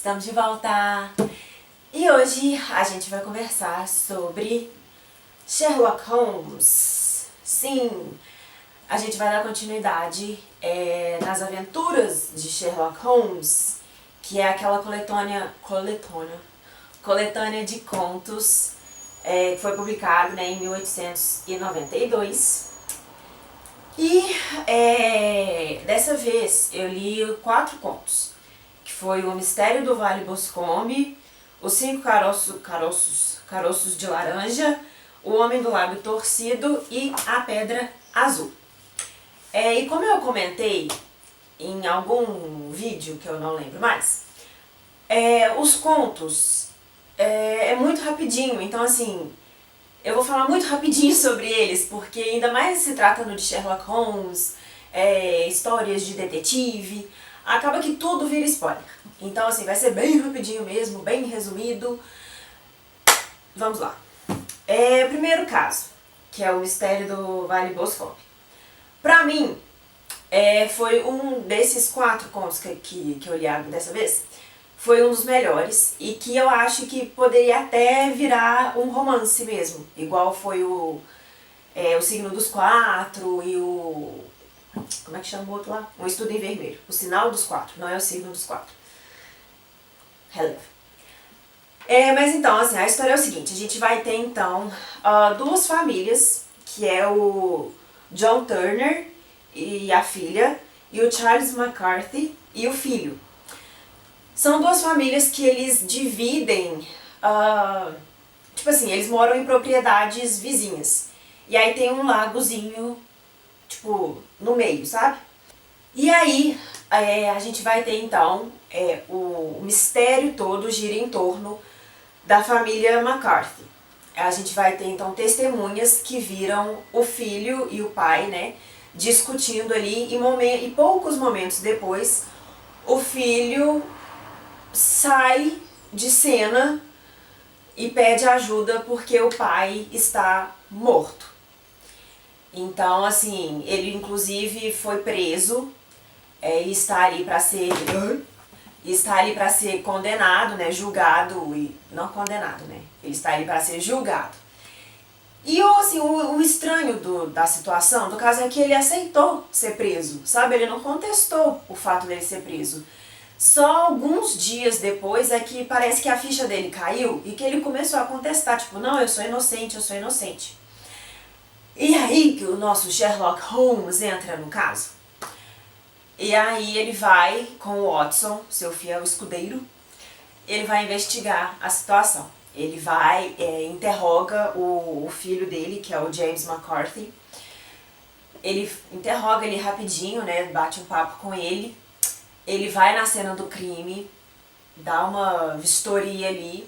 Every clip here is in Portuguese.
Estamos de volta! E hoje a gente vai conversar sobre Sherlock Holmes. Sim, a gente vai dar continuidade nas aventuras de Sherlock Holmes, que é aquela coletânea de contos que foi publicado, né, em 1892. E dessa vez eu li 4 contos, que foi O Mistério do Vale Boscombe, Os 5 Caroços de Laranja, O Homem do Lábio Torcido e A Pedra Azul. E como eu comentei em algum vídeo, que eu não lembro mais, os contos é muito rapidinho, então assim, eu vou falar muito rapidinho sobre eles, porque ainda mais se tratando de Sherlock Holmes, histórias de detetive, acaba que tudo vira spoiler. Então assim, vai ser bem rapidinho mesmo, bem resumido. Vamos lá. Primeiro caso, que é o Mistério do Vale Boscombe. Pra mim, foi um desses 4 contos que eu li dessa vez, foi um dos melhores e que eu acho que poderia até virar um romance mesmo, igual foi o Signo dos Quatro e o... como é que chama o outro lá? Um Estudo em Vermelho. O Sinal dos Quatro, não é o Signo dos Quatro. Releva. Mas então, assim, a história é o seguinte, a gente vai ter então 2 famílias, que é o John Turner e a filha, e o Charles McCarthy e o filho. São 2 famílias que eles dividem, tipo assim, eles moram em propriedades vizinhas. E aí tem um lagozinho, tipo, no meio, sabe? E aí a gente vai ter então, o mistério todo gira em torno da família McCarthy. A gente vai ter então testemunhas que viram o filho e o pai, né, discutindo ali e poucos momentos depois o filho sai de cena e pede ajuda porque o pai está morto. Então, assim, ele inclusive foi preso e está ali para ser condenado, né, julgado e não condenado, né? Ele está ali para ser julgado. E assim, o estranho da situação, do caso, é que ele aceitou ser preso, sabe? Ele não contestou o fato dele ser preso. Só alguns dias depois é que parece que a ficha dele caiu e que ele começou a contestar, tipo, não, eu sou inocente, eu sou inocente. E aí que o nosso Sherlock Holmes entra no caso. E aí ele vai com o Watson, seu fiel escudeiro, ele vai investigar a situação. Ele vai, interroga o filho dele, que é o James McCarthy. Ele interroga ele rapidinho, né, bate um papo com ele. Ele vai na cena do crime, dá uma vistoria ali.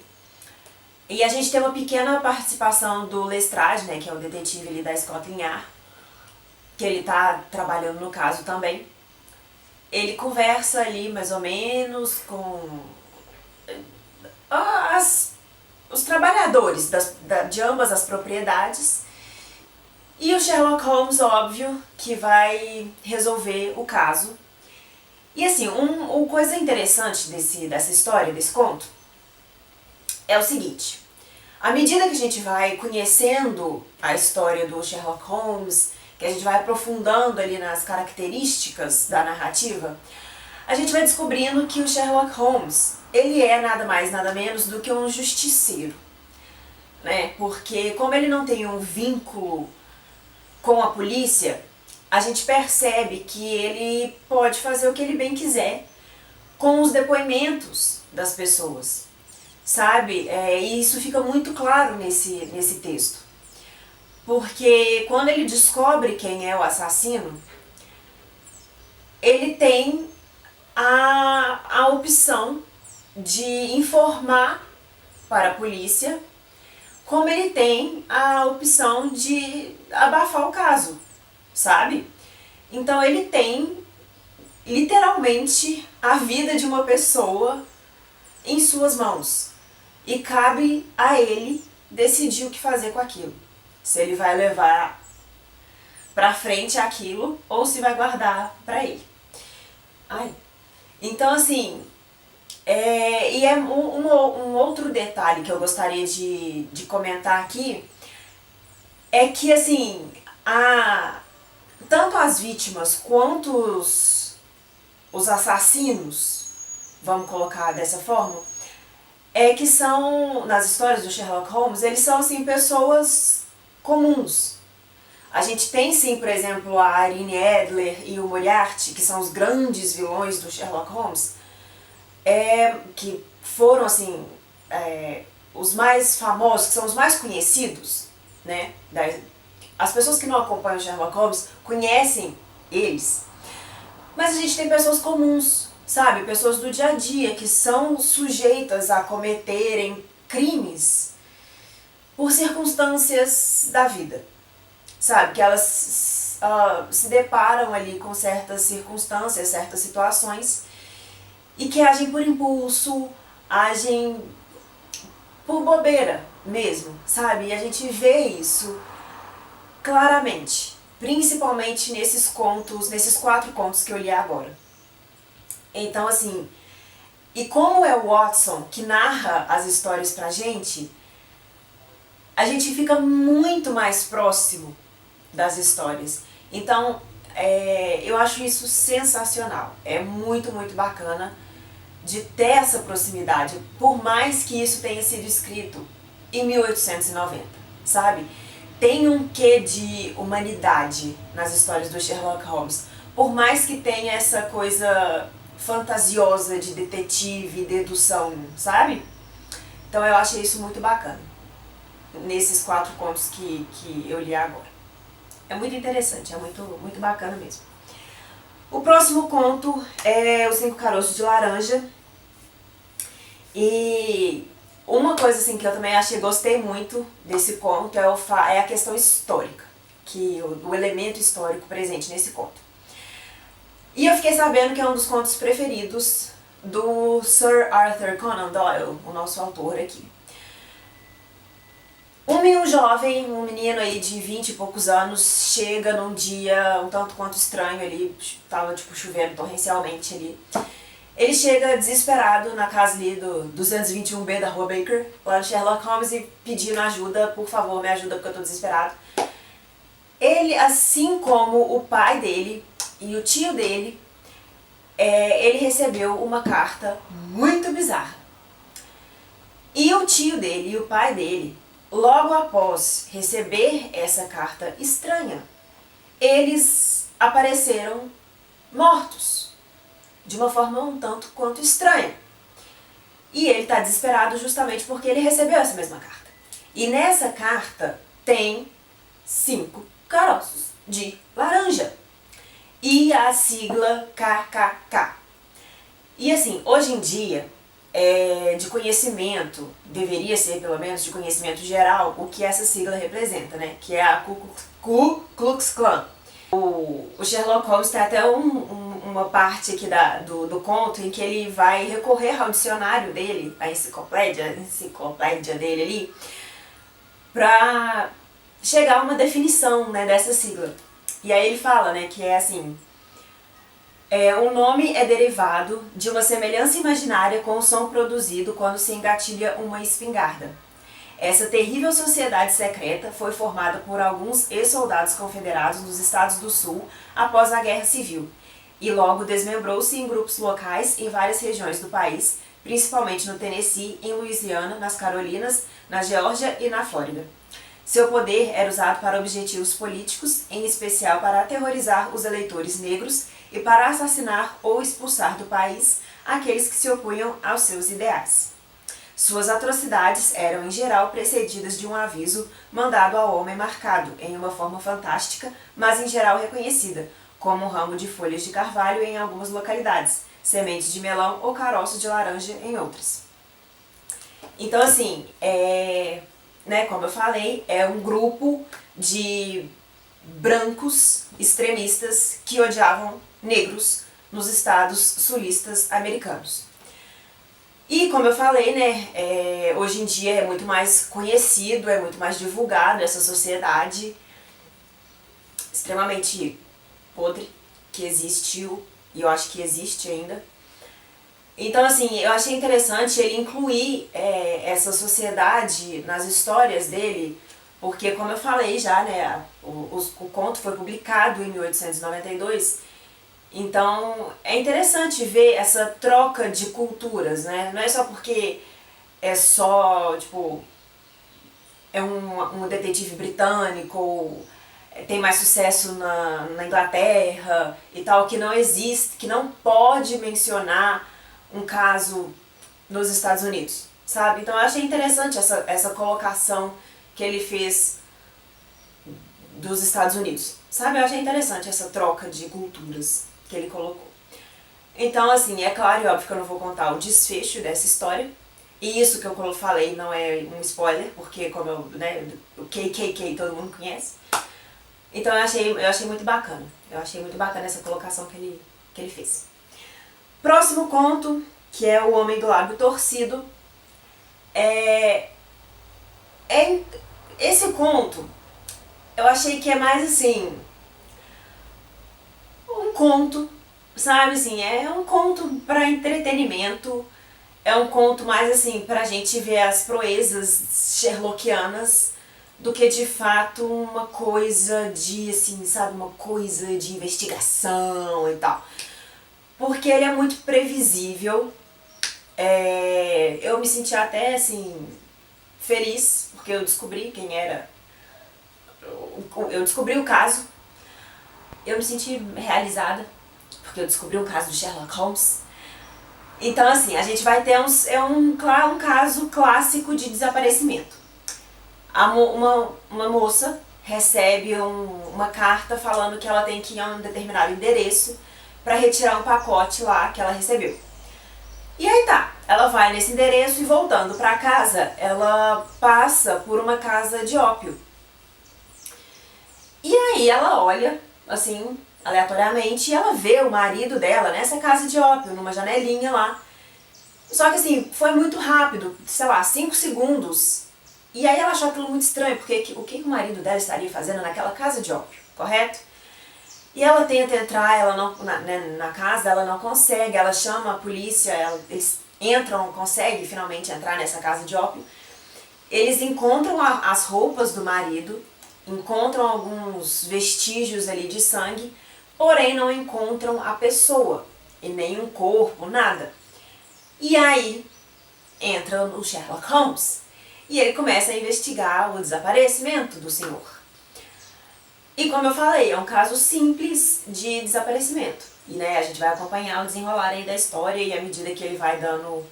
E a gente tem uma pequena participação do Lestrade, né, que é o detetive ali da Scotland Yard, que ele tá trabalhando no caso também. Ele conversa ali mais ou menos com os trabalhadores de ambas as propriedades. E o Sherlock Holmes, óbvio, que vai resolver o caso. E assim, uma coisa interessante dessa história, desse conto, é o seguinte. À medida que a gente vai conhecendo a história do Sherlock Holmes, que a gente vai aprofundando ali nas características da narrativa, a gente vai descobrindo que o Sherlock Holmes, ele é nada mais, nada menos do que um justiceiro, né? Porque como ele não tem um vínculo com a polícia, a gente percebe que ele pode fazer o que ele bem quiser com os depoimentos das pessoas, sabe? E isso fica muito claro nesse texto. Porque quando ele descobre quem é o assassino, ele tem a opção de informar para a polícia, como ele tem a opção de abafar o caso, sabe? Então ele tem literalmente a vida de uma pessoa em suas mãos e cabe a ele decidir o que fazer com aquilo. Se ele vai levar pra frente aquilo ou se vai guardar pra ele. Então assim, E é um outro detalhe que eu gostaria de comentar aqui é que, assim, tanto as vítimas quanto os assassinos, vamos colocar dessa forma, que são, nas histórias do Sherlock Holmes, eles são, assim, pessoas comuns. A gente tem, sim, por exemplo, a Irene Adler e o Moriarty, que são os grandes vilões do Sherlock Holmes, que foram, assim, os mais famosos, que são os mais conhecidos, né? As pessoas que não acompanham o Sherlock Holmes conhecem eles. Mas a gente tem pessoas comuns, sabe? Pessoas do dia a dia que são sujeitas a cometerem crimes por circunstâncias da vida, sabe? Que elas se deparam ali com certas circunstâncias, certas situações e que agem por impulso, agem por bobeira mesmo, sabe? E a gente vê isso claramente, principalmente nesses contos, nesses 4 contos que eu li agora. Então, assim, e como é o Watson que narra as histórias pra gente, a gente fica muito mais próximo das histórias. Então, eu acho isso sensacional. É muito, muito bacana de ter essa proximidade, por mais que isso tenha sido escrito em 1890, sabe? Tem um quê de humanidade nas histórias do Sherlock Holmes, por mais que tenha essa coisa fantasiosa de detetive, dedução, sabe? Então eu achei isso muito bacana, nesses 4 contos que eu li agora. É muito interessante, é muito, muito bacana mesmo. O próximo conto é Os 5 Caroços de Laranja. E uma coisa assim que eu também gostei muito desse conto é a questão histórica, que o elemento histórico presente nesse conto. E eu fiquei sabendo que é um dos contos preferidos do Sir Arthur Conan Doyle, o nosso autor aqui. Um jovem, um menino aí de 20 e poucos anos, chega num dia um tanto quanto estranho ali, tava tipo chovendo torrencialmente ali. Ele chega desesperado na casa ali do 221B da Rua Baker, lá no Sherlock Holmes, e pedindo ajuda, por favor, me ajuda porque eu tô desesperado. Ele, assim como o pai dele e o tio dele, ele recebeu uma carta muito bizarra. E o tio dele e o pai dele, logo após receber essa carta estranha, eles apareceram mortos, de uma forma um tanto quanto estranha. E ele está desesperado justamente porque ele recebeu essa mesma carta. E nessa carta tem 5 caroços de laranja e a sigla KKK. E assim, hoje em dia, de conhecimento, deveria ser pelo menos de conhecimento geral, o que essa sigla representa, né? Que é a Ku Klux Klan. O Sherlock Holmes tem até uma parte aqui do conto em que ele vai recorrer ao dicionário dele, a enciclopédia dele ali, pra chegar a uma definição, né, dessa sigla. E aí ele fala, né, que é assim: um nome é derivado de uma semelhança imaginária com o som produzido quando se engatilha uma espingarda. Essa terrível sociedade secreta foi formada por alguns ex-soldados confederados dos Estados do Sul após a Guerra Civil, e logo desmembrou-se em grupos locais em várias regiões do país, principalmente no Tennessee, em Louisiana, nas Carolinas, na Geórgia e na Flórida. Seu poder era usado para objetivos políticos, em especial para aterrorizar os eleitores negros e para assassinar ou expulsar do país aqueles que se opunham aos seus ideais. Suas atrocidades eram, em geral, precedidas de um aviso mandado ao homem marcado, em uma forma fantástica, mas em geral reconhecida, como um ramo de folhas de carvalho em algumas localidades, sementes de melão ou caroços de laranja em outras. Então, assim, né, como eu falei, é um grupo de brancos extremistas que odiavam negros nos estados sulistas americanos. E como eu falei, né, hoje em dia é muito mais conhecido, é muito mais divulgado essa sociedade extremamente podre que existiu, e eu acho que existe ainda. Então, assim, eu achei interessante ele incluir essa sociedade nas histórias dele, porque, como eu falei já, né, o conto foi publicado em 1892, então é interessante ver essa troca de culturas, né? Não é só porque é só, tipo, é um detetive britânico, ou tem mais sucesso na Inglaterra e tal, que não existe, que não pode mencionar um caso nos Estados Unidos, sabe? Então eu achei interessante essa colocação que ele fez dos Estados Unidos, sabe? Eu achei interessante essa troca de culturas que ele colocou. Então, assim, é claro e óbvio que eu não vou contar o desfecho dessa história. E isso que eu falei não é um spoiler, porque como eu, né, o KKK todo mundo conhece. Então eu achei muito bacana. Eu achei muito bacana essa colocação que ele fez. Próximo conto, que é O Homem do Lábio Torcido. Esse conto, eu achei que é mais assim, um conto, sabe assim, é um conto para entretenimento, é um conto mais assim pra gente ver as proezas sherlockianas do que de fato uma coisa de assim, sabe, uma coisa de investigação e tal. Porque ele é muito previsível. Eu me senti até assim feliz porque eu descobri quem era, eu descobri o caso. Eu me senti realizada porque eu descobri o caso do Sherlock Holmes. Então, assim, a gente vai ter um caso clássico de desaparecimento. Uma moça recebe uma carta falando que ela tem que ir a um determinado endereço para retirar um pacote lá que ela recebeu. E aí tá, ela vai nesse endereço e voltando para casa, ela passa por uma casa de ópio. E aí ela olha, assim, aleatoriamente, e ela vê o marido dela nessa casa de ópio, numa janelinha lá. Só que assim, foi muito rápido, sei lá, 5 segundos. E aí ela achou aquilo muito estranho, porque o que o marido dela estaria fazendo naquela casa de ópio, correto? E ela tenta entrar, ela não, na casa, ela não consegue, ela chama a polícia, eles entram, conseguem finalmente entrar nessa casa de ópio. Eles encontram as roupas do marido, encontram alguns vestígios ali de sangue, porém não encontram a pessoa, e nem um corpo, nada. E aí entra o Sherlock Holmes e ele começa a investigar o desaparecimento do senhor. E como eu falei, é um caso simples de desaparecimento. E né, a gente vai acompanhar o desenrolar aí da história e à medida que ele vai dando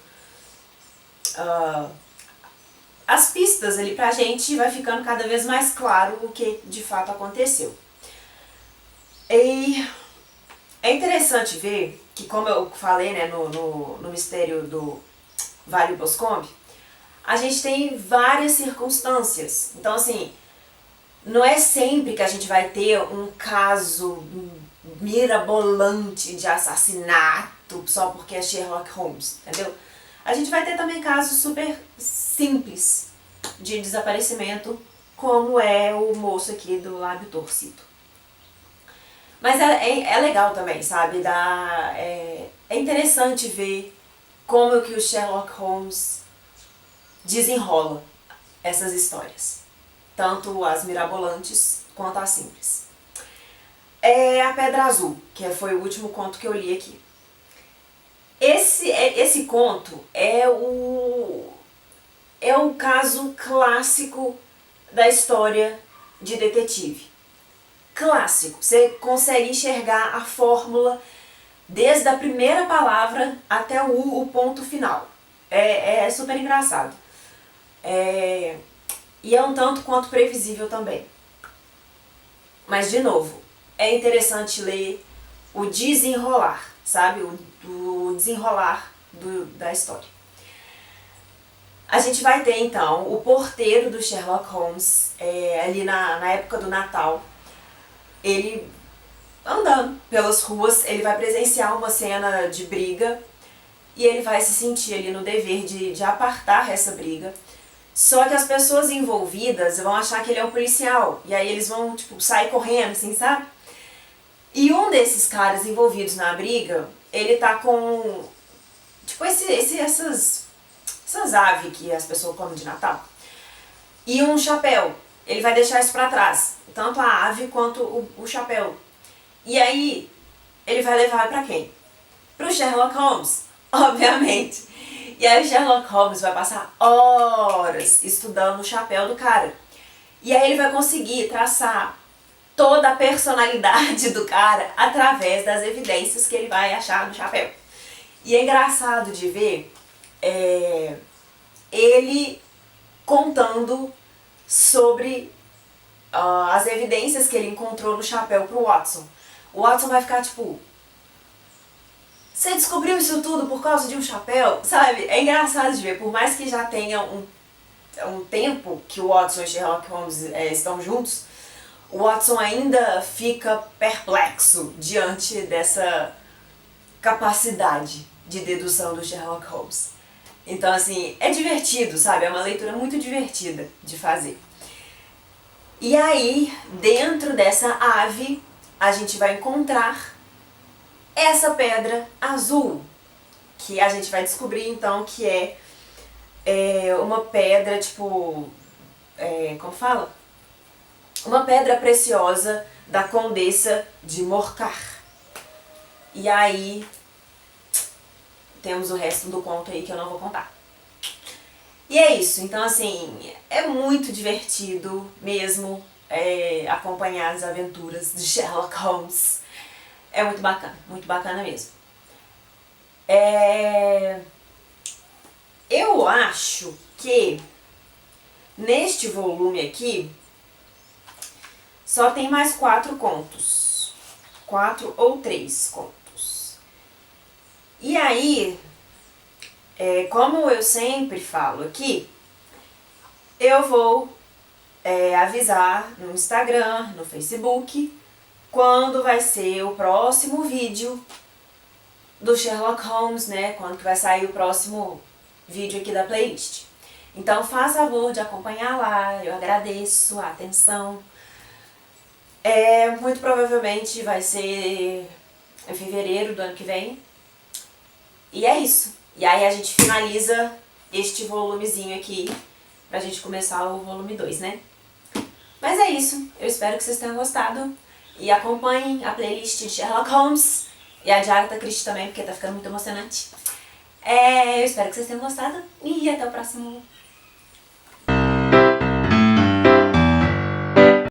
as pistas ali pra gente, vai ficando cada vez mais claro o que de fato aconteceu. E é interessante ver que, como eu falei, né, no mistério do Vale Boscombe, a gente tem várias circunstâncias. Então, assim, não é sempre que a gente vai ter um caso mirabolante de assassinato só porque é Sherlock Holmes, entendeu? A gente vai ter também casos super simples de desaparecimento, como é o moço aqui do Lábio Torcido. Mas é legal também, sabe? É interessante ver como que o Sherlock Holmes desenrola essas histórias. Tanto as mirabolantes quanto as simples. É A Pedra Azul, que foi o último conto que eu li aqui. Esse conto é o caso clássico da história de detetive. Clássico. Você consegue enxergar a fórmula desde a primeira palavra até o ponto final. É super engraçado. E é um tanto quanto previsível também. Mas, de novo, é interessante ler o desenrolar, sabe? O desenrolar da história. A gente vai ter, então, o porteiro do Sherlock Holmes, ali na época do Natal. Ele, andando pelas ruas, ele vai presenciar uma cena de briga e ele vai se sentir ali no dever de apartar essa briga. Só que as pessoas envolvidas vão achar que ele é um policial. E aí eles vão, tipo, sair correndo, assim, sabe? E um desses caras envolvidos na briga, ele tá com tipo essas aves que as pessoas comem de Natal. E um chapéu. Ele vai deixar isso pra trás. Tanto a ave quanto o chapéu. E aí, ele vai levar pra quem? Pro Sherlock Holmes, obviamente. E aí o Sherlock Holmes vai passar horas estudando o chapéu do cara. E aí ele vai conseguir traçar toda a personalidade do cara através das evidências que ele vai achar no chapéu. E é engraçado de ver ele contando sobre as evidências que ele encontrou no chapéu pro Watson. O Watson vai ficar tipo, você descobriu isso tudo por causa de um chapéu? Sabe? É engraçado de ver, por mais que já tenha um tempo que o Watson e Sherlock Holmes estão juntos, o Watson ainda fica perplexo diante dessa capacidade de dedução do Sherlock Holmes. Então, assim, é divertido, sabe? É uma leitura muito divertida de fazer. E aí, dentro dessa ave, a gente vai encontrar essa pedra azul, que a gente vai descobrir, então, que é uma pedra, tipo... como fala? Uma pedra preciosa da Condessa de Morcar. E aí, temos o resto do conto aí que eu não vou contar. E é isso, então assim, é muito divertido mesmo acompanhar as aventuras de Sherlock Holmes. É muito bacana mesmo. Eu acho que neste volume aqui só tem mais 4 contos. 4 ou 3 contos. E aí, como eu sempre falo aqui, eu vou avisar no Instagram, no Facebook, quando vai ser o próximo vídeo do Sherlock Holmes, né? Quando que vai sair o próximo vídeo aqui da playlist. Então faça favor de acompanhar lá, eu agradeço a atenção. Muito provavelmente vai ser em fevereiro do ano que vem. E é isso. E aí a gente finaliza este volumezinho aqui pra gente começar o volume 2, né? Mas é isso. Eu espero que vocês tenham gostado. E acompanhem a playlist de Sherlock Holmes e a de Agatha Christie também, porque tá ficando muito emocionante. Eu espero que vocês tenham gostado e até o próximo